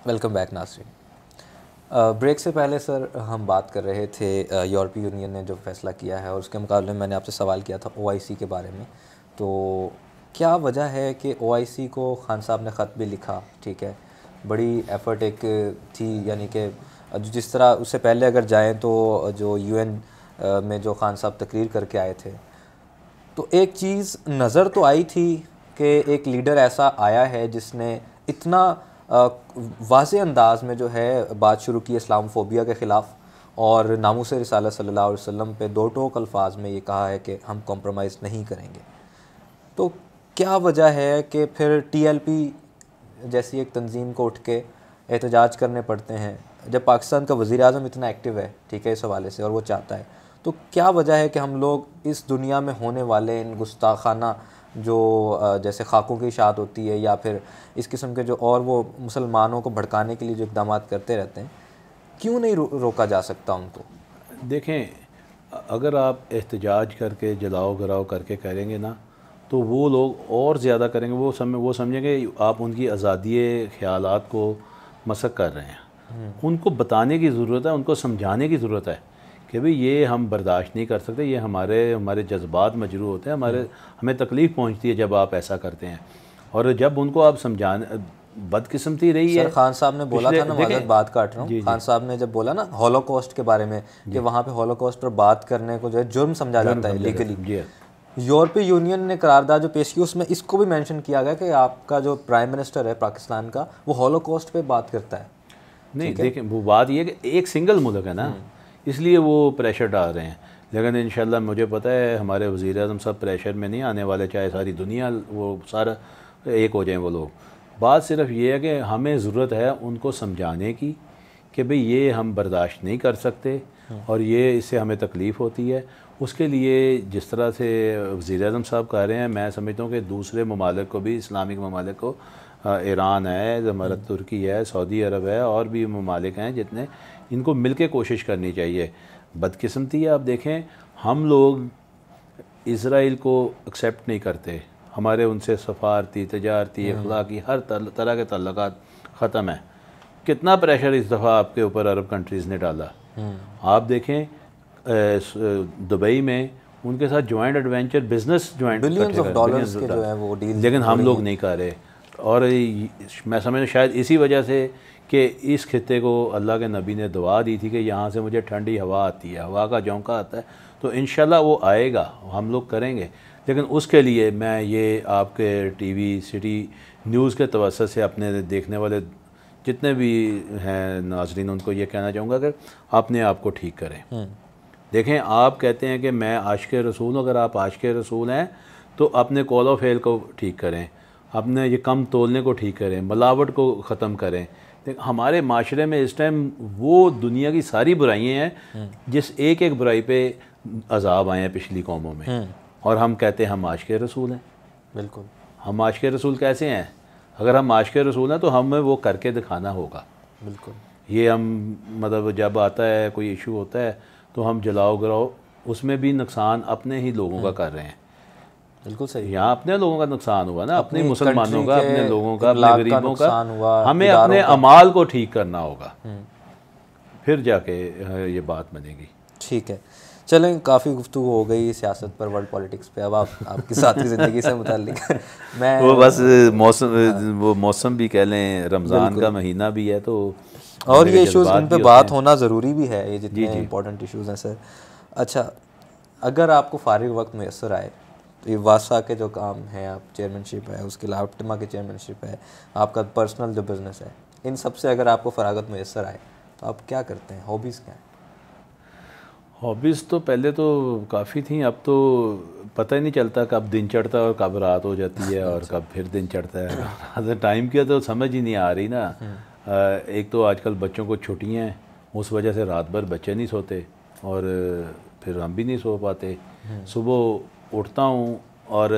Welcome back Nasreen. Break से पहले sir हम बात कर रहे थे यूरोपीय यूनियन ने जो फ़ैसला किया है और उसके मुकाबले में मैंने आपसे सवाल किया था ओआईसी के बारे में। तो क्या वजह है कि ओआईसी को खान साहब ने ख़त भी लिखा, ठीक है, बड़ी एफ़र्ट एक थी, यानी कि जिस तरह उससे पहले अगर जाएं तो जो यूएन में जो खान साहब तकरीर करके आए थे, तो एक चीज़ नज़र तो आई थी कि एक लीडर ऐसा आया है जिसने इतना वाज़े अंदाज में जो है बात शुरू की इस्लामोफोबिया के ख़िलाफ़ और नामूस रिसालत सल्लल्लाहु अलैहि वसल्लम पे दो टोक अल्फाज में ये कहा है कि हम कॉम्प्रोमाइज़ नहीं करेंगे। तो क्या वजह है कि फिर टीएलपी जैसी एक तंजीम को उठ के एहतजाज करने पड़ते हैं जब पाकिस्तान का वज़ीर आज़म इतना एक्टिव है, ठीक है, इस हवाले से, और वो चाहता है। तो क्या वजह है कि हम लोग इस दुनिया में होने वाले इन गुस्ताखाना जो जैसे खाकों की इशाअत होती है या फिर इस किस्म के जो और वो मुसलमानों को भड़काने के लिए जो इक़दाम करते रहते हैं, क्यों नहीं रोका जा सकता उनको? देखें, अगर आप एहतजाज करके जलाओ गिराओ करके करेंगे ना, तो वो लोग और ज़्यादा करेंगे। वो समझेंगे आप उनकी आज़ादी ख़यालात को मसक कर रहे हैं। उनको बताने की ज़रूरत है, उनको समझाने की ज़रूरत है कि भाई ये हम बर्दाश्त नहीं कर सकते, ये हमारे जज्बात मजरू होते हैं, हमें तकलीफ़ पहुंचती है जब आप ऐसा करते हैं। और जब उनको आप समझाने, बदकिस्मती रही है। खान साहब ने बोला था ना, माज़रत बात काट रहा हूँ, खान साहब ने जब बोला ना हॉलोकॉस्ट के बारे में कि वहाँ पे हॉलोकॉस्ट पर बात करने को जो है जुर्म समझा जाता है लीगली, यूरोपीय यूनियन ने करारदाद जो पेश की उसमें इसको भी मेंशन किया गया कि आपका जो प्राइम मिनिस्टर है पाकिस्तान का, वो हॉलोकॉस्ट पे बात करता है। नहीं, देखें, वो बात ये कि एक सिंगल मुल्क है ना, इसलिए वो प्रेशर डाल रहे हैं। लेकिन इंशाल्लाह मुझे पता है हमारे वज़ीर आज़म सब प्रेशर में नहीं आने वाले, चाहे सारी दुनिया वो सारा एक हो जाएं वो लोग। बात सिर्फ ये है कि हमें ज़रूरत है उनको समझाने की कि भाई ये हम बर्दाश्त नहीं कर सकते और ये इससे हमें तकलीफ़ होती है। उसके लिए जिस तरह से वज़ीर आज़म साहब कह रहे हैं, मैं समझता हूँ कि दूसरे ममालिक को भी, इस्लामिक ममालिक को, ईरान है, हमारा तुर्की है, सऊदी अरब है, और भी ममालिक हैं जितने, इनको मिल के कोशिश करनी चाहिए। बदकिस्मती है, आप देखें हम लोग इसराइल को एक्सेप्ट नहीं करते, हमारे उनसे सफारती, तजारती, अखलाकी हर तरह के तल्लुकात ख़त्म है। कितना प्रेशर इस दफ़ा आपके ऊपर अरब कंट्रीज़ ने डाला। आप देखें दुबई में उनके साथ joint adventure business joint billions of dollars के जो है वो डील, लेकिन हम लोग नहीं कर रहे। और मैं समझता शायद इसी वजह से कि इस खित्ते को अल्लाह के नबी ने दुआ दी थी कि यहाँ से मुझे ठंडी हवा आती है, हवा का झोंका आता है, तो इंशाल्लाह वो आएगा, हम लोग करेंगे। लेकिन उसके लिए मैं ये आपके टीवी सिटी न्यूज़ के तवज्जुह से अपने देखने वाले जितने भी हैं नाज़रीन, उनको ये कहना चाहूँगा कि अपने आप को ठीक करें। देखें, आप कहते हैं कि मैं आशिक़ रसूल हूँ, अगर आप आशिक़ रसूल हैं तो अपने कौल व फ़ेल को ठीक करें, अपने ये कम तोलने को ठीक करें, मिलावट को ख़त्म करें। हमारे माशरे में इस टाइम वो दुनिया की सारी बुराइयाँ हैं जिस एक एक बुराई पे अजाब आए हैं पिछली कौमों में, और हम कहते हैं हम आशिक़ रसूल हैं। बिल्कुल, हम आशिक़ रसूल कैसे हैं? अगर हम आशिक़ रसूल हैं तो हमें वो करके दिखाना होगा। बिल्कुल, ये हम मतलब जब आता है कोई इशू होता है तो हम जलाओ गिराओ, उसमें भी नुकसान अपने ही लोगों का कर रहे हैं। बिल्कुल सही। यहाँ अपने लोगों का नुकसान हुआ ना, अपने मुसलमानों का, अपने लोगों का, अपने इमलाक का गरीबों का। नुकसान हुआ, हमें इदारों अपने का। अमाल को ठीक करना होगा, फिर जाके ये बात बनेगी। ठीक है, चलें, काफ़ी गुफ्तगू हो गई सियासत पर, वर्ल्ड पॉलिटिक्स पे। अब आपकी साथी ज़िंदगी से मुताल्लिक मैं वो बस वो मौसम भी कह लें, रमज़ान का महीना भी है, तो और ये इश्यूज़, इन पे बात होना ज़रूरी भी है, ये जितने इंपॉर्टेंट इश्यूज़ हैं सर। अच्छा, अगर आपको फ़ारिग वक्त मैसर आए तो ये वासा के जो काम है, आप चेयरमैनशिप है, उसके अलावा टिमा की चेयरमैनशिप है, आपका पर्सनल जो बिज़नेस है, इन सब से अगर आपको फ़रागत मैसर आए तो आप क्या करते हैं? हॉबीज़ क्या हैं? हॉबीज़ तो पहले तो काफ़ी थी, अब तो पता ही नहीं चलता कब दिन चढ़ता है और कब रात हो जाती है और कब फिर दिन चढ़ता है। टाइम की तो समझ ही नहीं आ रही ना। एक तो आजकल बच्चों को छुट्टियां हैं, उस वजह से रात भर बच्चे नहीं सोते और फिर हम भी नहीं सो पाते। सुबह उठता हूँ और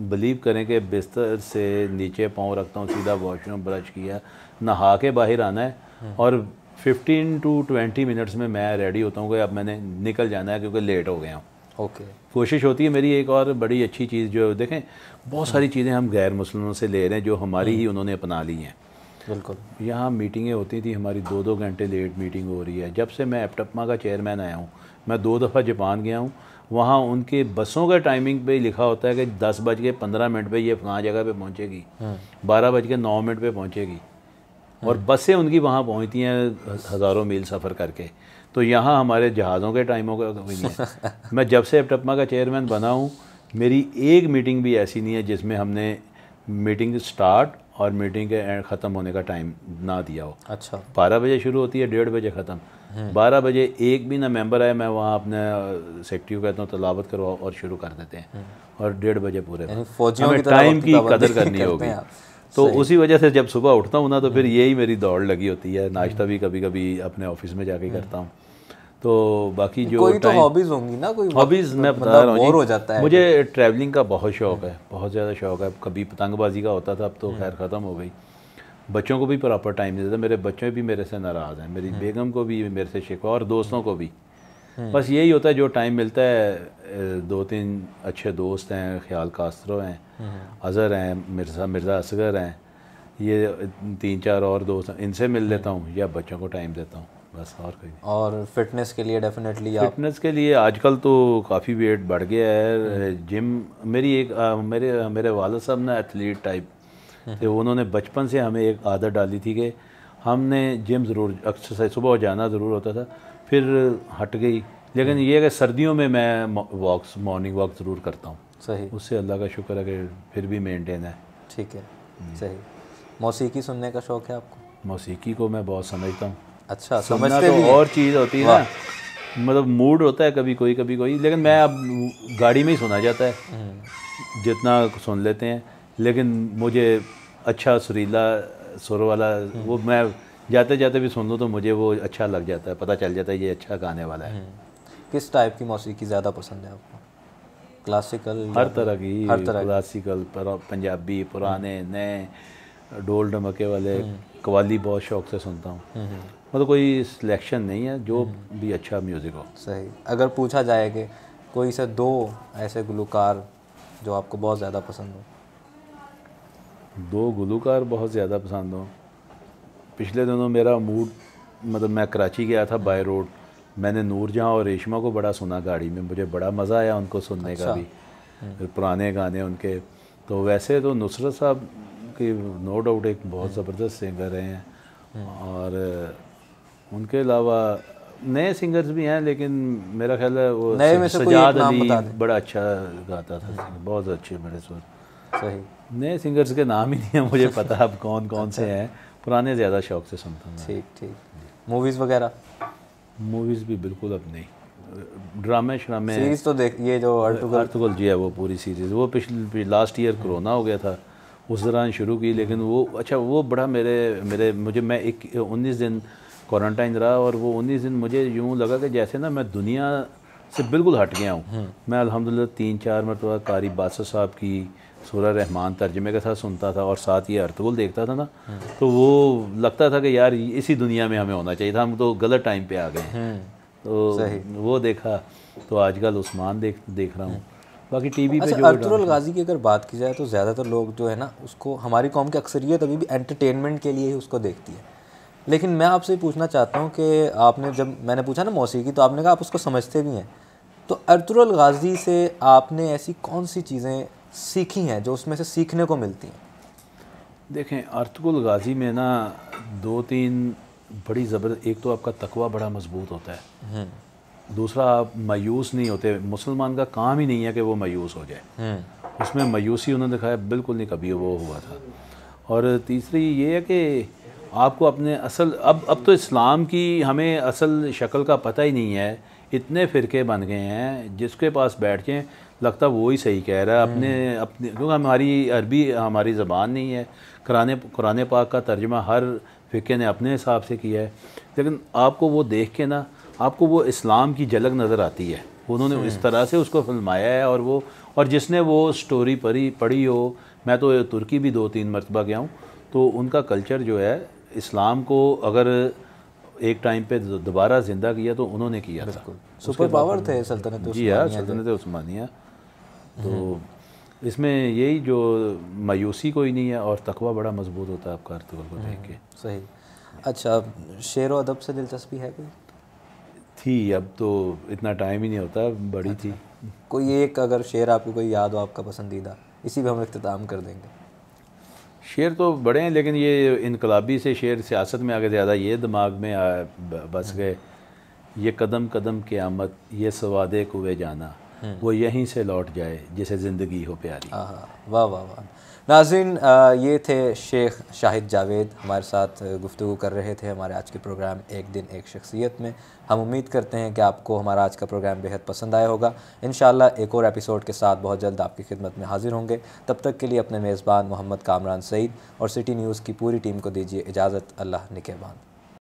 बिलीव करें कि बिस्तर से नीचे पाँव रखता हूँ, सीधा वॉशरूम, ब्रश किया, नहा के बाहर आना है और 15 to 20 मिनट्स में मैं रेडी होता हूँ कि अब मैंने निकल जाना है क्योंकि लेट हो गया हूँ। ओके, कोशिश होती है मेरी। एक और बड़ी अच्छी चीज़ जो देखें, बहुत सारी चीज़ें हम गैर मुस्लिमों से ले रहे हैं जो हमारी ही उन्होंने अपना ली हैं। बिल्कुल। यहाँ मीटिंगें होती थी हमारी, 2-2 घंटे लेट मीटिंग हो रही है। जब से मैं एप्टपमा का चेयरमैन आया हूँ, मैं 2 दफ़ा जापान गया हूँ, वहाँ उनके बसों का टाइमिंग पे लिखा होता है कि 10:15 पे ये फ़लाँ जगह पे पहुँचेगी, 12:09 पे पहुँचेगी, और बसें उनकी वहाँ पहुँचती हैं हज़ारों मील सफ़र करके। तो यहाँ हमारे जहाज़ों के टाइमों का कोई नहीं है। मैं जब से एप्टपमा का चेयरमैन बना हूँ, मेरी एक मीटिंग भी ऐसी नहीं है जिसमें हमने मीटिंग स्टार्ट और मीटिंग के ख़त्म होने का टाइम ना दिया हो। अच्छा। 12 बजे शुरू होती है, 1:30 बजे ख़त्म। 12 बजे एक भी ना मेंबर आए, मैं वहाँ अपने सेक्रेटरी को कहता हूँ तलावत करवाओ और शुरू कर देते हैं, और 1:30 बजे पूरे। फौजियों हमें की तरह टाइम वक्त की पाबंदी कदर करनी करते होगी। हैं आप। तो सही। उसी वजह से जब सुबह उठता हूँ ना, तो फिर यही मेरी दौड़ लगी होती है। नाश्ता भी कभी कभी अपने ऑफिस में जाके करता हूँ। तो बाकी जो कोई तो टाइम, हॉबीज होंगी ना, कोई हॉबीज़ मैं बता बंदा रहा हूँ बोर हो जी, जाता है। मुझे ट्रैवलिंग का बहुत शौक़ है, बहुत ज़्यादा शौक़ है। कभी पतंगबाजी का होता था, अब तो खैर ख़त्म हो गई। बच्चों को भी प्रॉपर टाइम नहीं देता, मेरे बच्चे भी मेरे से नाराज़ हैं, मेरी बेगम को भी मेरे से शिकवा, और दोस्तों को भी। बस यही होता है, जो टाइम मिलता है। 2-3 अच्छे दोस्त हैं, ख्याल कास्त्रो हैं, अज़हर हैं, मिर्ज़ा असगर हैं, ये 3-4 और दोस्त हैं, इनसे मिल लेता हूँ या बच्चों को टाइम देता हूँ, बस। और कोई नहीं। और फिटनेस के लिए डेफिनेटली आप, फिटनेस के लिए आजकल तो काफ़ी वेट बढ़ गया है। जिम, मेरी एक मेरे वालिद साहब ना एथलीट टाइप थे, उन्होंने बचपन से हमें एक आदत डाली थी कि हमने जिम ज़रूर, एक्सरसाइज सुबह जाना ज़रूर होता था, फिर हट गई। लेकिन ये है कि सर्दियों में मैं मॉर्निंग वॉक ज़रूर करता हूँ। सही। उससे अल्लाह का शुक्र है कि फिर भी मेंटेन है। ठीक है। सही। मौसीकी सुनने का शौक़ है आपको? मौसीकी को मैं बहुत समझता हूँ। अच्छा, सुनना समझते तो भी हैं? और चीज़ होती है ना, मतलब मूड होता है कभी कोई, लेकिन मैं अब गाड़ी में ही सुना जाता है, जितना सुन लेते हैं। लेकिन मुझे अच्छा सुरीला सुर वाला, वो मैं जाते जाते भी सुन लूँ तो मुझे वो अच्छा लग जाता है, पता चल जाता है ये अच्छा गाने वाला है। किस टाइप की मौसीकी ज़्यादा पसंद है आपको? क्लासिकल? हर तरह की, हर तरह की। क्लासिकल, पंजाबी, पुराने, नए, ढोल ढमके वाले, कव्वाली बहुत शौक़ से सुनता हूँ। मतलब कोई सिलेक्शन नहीं है, जो भी अच्छा म्यूज़िक हो। सही। अगर पूछा जाए कि कोई से 2 ऐसे गुलकार जो आपको बहुत ज़्यादा पसंद हो? 2 गुलकार बहुत ज़्यादा पसंद हो, पिछले दिनों मेरा मूड, मतलब मैं कराची गया था बाय रोड, मैंने नूरजहाँ और रेशमा को बड़ा सुना गाड़ी में, मुझे बड़ा मज़ा आया उनको सुनने का भी, फिर पुराने गाने उनके। तो वैसे तो नुसरत साहब की नो डाउट एक बहुत ज़बरदस्त सिंगर हैं, और उनके अलावा नए सिंगर्स भी हैं, लेकिन मेरा ख्याल है वो नए में से कोई एक सजाद नाम अली बता दें। बड़ा अच्छा गाता था, बहुत अच्छे बड़े सुर। सही। नए सिंगर्स के नाम ही नहीं है मुझे पता अब कौन कौन से हैं, पुराने ज़्यादा शौक़ से सुनता हूँ। ठीक ठीक। मूवीज़ वगैरह? मूवीज़ भी बिल्कुल अब नहीं, ड्रामे श्रामे। सीरीज़ तो देख, ये जो अर्तुगरुल जी है वो पूरी सीरीज़, वो पिछले लास्ट ईयर कोरोना हो गया था, उस दौरान शुरू की, लेकिन वो अच्छा, वो बड़ा मुझे मैं 19 दिन क्वारंटाइन रहा, और वो 19 दिन मुझे यूँ लगा कि जैसे ना मैं दुनिया से बिल्कुल हट गया हूँ। मैं अल्हम्दुलिल्लाह 3-4 मरतबा कारी बादशाह साहब की सूरह रहमान तर्जमे के साथ सुनता था, और साथ ये अर्तुगरुल देखता था ना, तो वो लगता था कि यार इसी दुनिया में हमें होना चाहिए था, हम तो गलत टाइम पे आ गए। तो वो देखा, तो आजकल उस्मान देख रहा हूँ। बाकी टीवी पे अच्छा, जो अर्तुगरुल गाजी की अगर बात की जाए तो ज़्यादातर लोग जो है ना, उसको, हमारी कौम की अक्सरियत अभी भी एंटरटेनमेंट के लिए ही उसको देखती है। लेकिन मैं आपसे पूछना चाहता हूँ कि आपने, जब मैंने पूछा ना मौसीकी, तो आपने कहा आप उसको समझते भी हैं। तो अर्तुगरुल गाजी से आपने ऐसी कौन सी चीज़ें सीखी हैं जो उसमें से सीखने को मिलती हैं? देखें, अर्तुगरुल गाजी में ना 2-3 बड़ी ज़बरदस्त, एक तो आपका तकवा बड़ा मजबूत होता है, दूसरा आप मायूस नहीं होते। मुसलमान का काम ही नहीं है कि वो मायूस हो जाए, उसमें मायूसी उन्होंने दिखाया बिल्कुल नहीं, कभी वो हुआ था। और तीसरी ये है कि आपको अपने असल, अब तो इस्लाम की हमें असल शक्ल का पता ही नहीं है, इतने फ़िरके बन गए हैं, जिसके पास बैठ के लगता वो ही सही कह रहा है। अपने क्योंकि हमारी अरबी हमारी ज़बान नहीं है, कुरान पाक का तर्जुमा हर फ़िरके ने अपने हिसाब से किया है, लेकिन आपको वो देख के ना, आपको वो इस्लाम की झलक नज़र आती है, उन्होंने इस तरह से उसको फिल्माया है। और जिसने वो स्टोरी पढ़ी हो, मैं तो तुर्की भी 2-3 मरतबा गया हूँ, तो उनका कल्चर जो है, इस्लाम को अगर एक टाइम पे दोबारा ज़िंदा किया तो उन्होंने किया था। सुपर पावर थे सल्तनत जी हाँ, उस्मानिया सल्तनत उस्मानिया। तो इसमें यही जो मायूसी कोई नहीं है और तकवा बड़ा मजबूत होता है आपका अर्तुगरुल को देख के। सही। अच्छा, शेर व अदब से दिलचस्पी है कोई? थी, अब तो इतना टाइम ही नहीं होता, बड़ी थी। कोई एक अगर शेर आपको कोई याद हो आपका पसंदीदा, इसी पे हम इख्तिताम कर देंगे। शेर तो बड़े हैं, लेकिन ये इनकलाबी से शेर सियासत में आगे ज़्यादा ये दिमाग में बस गए। ये कदम कदम क़यामत, ये सवादे कुए जाना, वो यहीं से लौट जाए जिसे ज़िंदगी हो प्यारी। वाह वाह वाह। नाज़रीन, ये थे शेख शाहिद जावेद हमारे साथ गुफ्तगू कर रहे थे हमारे आज के प्रोग्राम एक दिन एक शख्सियत में। हम उम्मीद करते हैं कि आपको हमारा आज का प्रोग्राम बेहद पसंद आया होगा। इंशाअल्लाह एक और एपिसोड के साथ बहुत जल्द आपकी खिदमत में हाजिर होंगे। तब तक के लिए अपने मेज़बान मोहम्मद कामरान सईद और सिटी न्यूज़ की पूरी टीम को दीजिए इजाज़त। अल्लाह निगहबान।